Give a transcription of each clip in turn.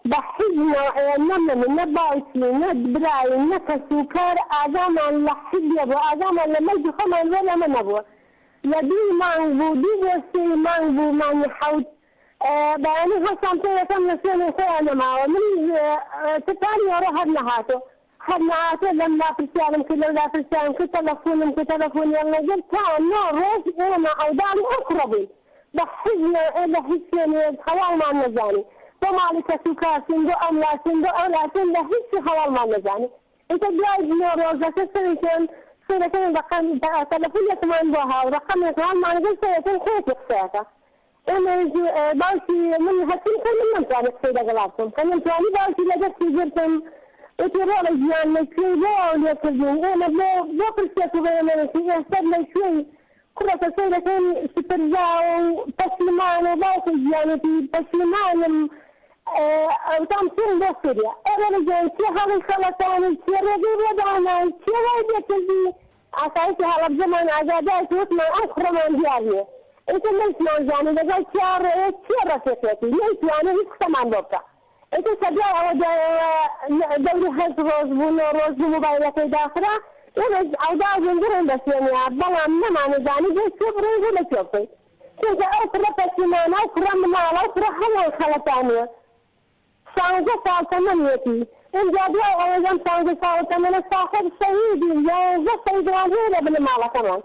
بحجنا نمن نبايتي ندبراي نكسوكر آدم لحجة وآدم لما يجي خمر ولا ما نبوه يدي مانبو دي وسي مانبو ماني حوت بأني هسام تيا كم نسيني سيانا معه من تتاني وروح هدنهاتو لما في السيارم كلا في السيارم كتلفونم يلا قلت كان نور روز انا عوداني اقربي بحجنا بحجنا خلال ما نزاني ومالك سكار سندو أولا بحج خلال ما نزاني انت جاي نور روزة سنتين رقم تلفوني كمان بوها ورقم كمان ما نقول سنتين كيف يخساك انا باوشي من هسين كان من منطقة سيدة غلابكم كان منطقة باوشي لجت جرتم اترول الجيان لكي بول يكذين انا بو فرسيكو بيمانتي استبنا شوي كرة سيدة كان سبرجاو بسلمان وباوك الجيانتي بسلمان وتام سين بسوريا انا رجعي كي هذا الخلطاني كي رجي ودانا كي رجي كذي عسايتي هلا بزمان عجادات وطمع اخرى من دياري انت ليش ما جاني لقيت شير رفيقتي ليش يعني ليش كمان بوكا انت سجاء دوري هزروز ونوروز وموبايلاتي داخلة انا عوداء جنجرين بس يعني بلا ما نزاني جيت شبرين ولا شوفي كنت اخرى فسيمان اخرى ممال اخرى حلو خلطانية سانجا سالتمنيتي ان جادوا ايضا سانجا سالتمنى صاحب شهيدي يا زفت جوانهيرة بالمالا كمان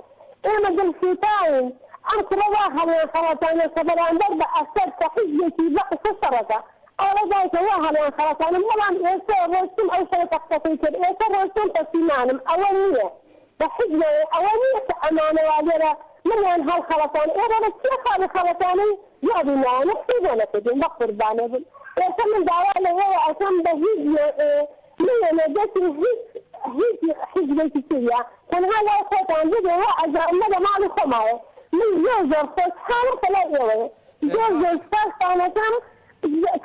انا بالسيطاين أنت رواها من خلطانية كبران دربا أسرت حجتي بقى سسرتا أولا ذلك واها من خلطانية ملان إيسا رسم أو شيء تختفيكر إيسا رسم تسيمانم أولية بحجة أولية أمانة وعليرا ملان هالخلطانية إيرا بسيخة الخلطانية يابنا نحسيبنا كدين بقر بانبل إيسا من دعوانا هو أسام بهيجي مينا جسر حجتي سيريا كان هذا الخلطان جدي هو أجراء مدى معلو خماية من جوزر خوش حالة فلاقيوه جوزر فرق أنا كم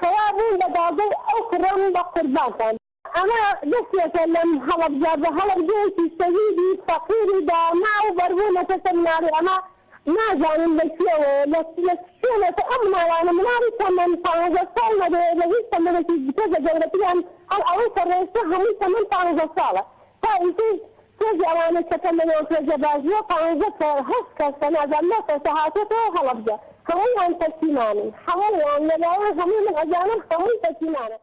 كوابين بداضي أكرم بقربان أنا بس يتكلم هلب جابه هلب جيتي سيدي فقيري دا معه بربونة تسمناري أما ما جاني لشيوه لشيوه تأمنا أنا مناري كمان فانزا صالنا بلغيس تمنتي بكذا جولتيان الأوسر رئيسة همي كمان فانزا صالة فإنتي تجي أنا تكلم وتجي باجي فانزا هسكا سنازل لك سهاتته هلب جا همي أنت سيماني همي أن لا همي من أجانب همي تسيماني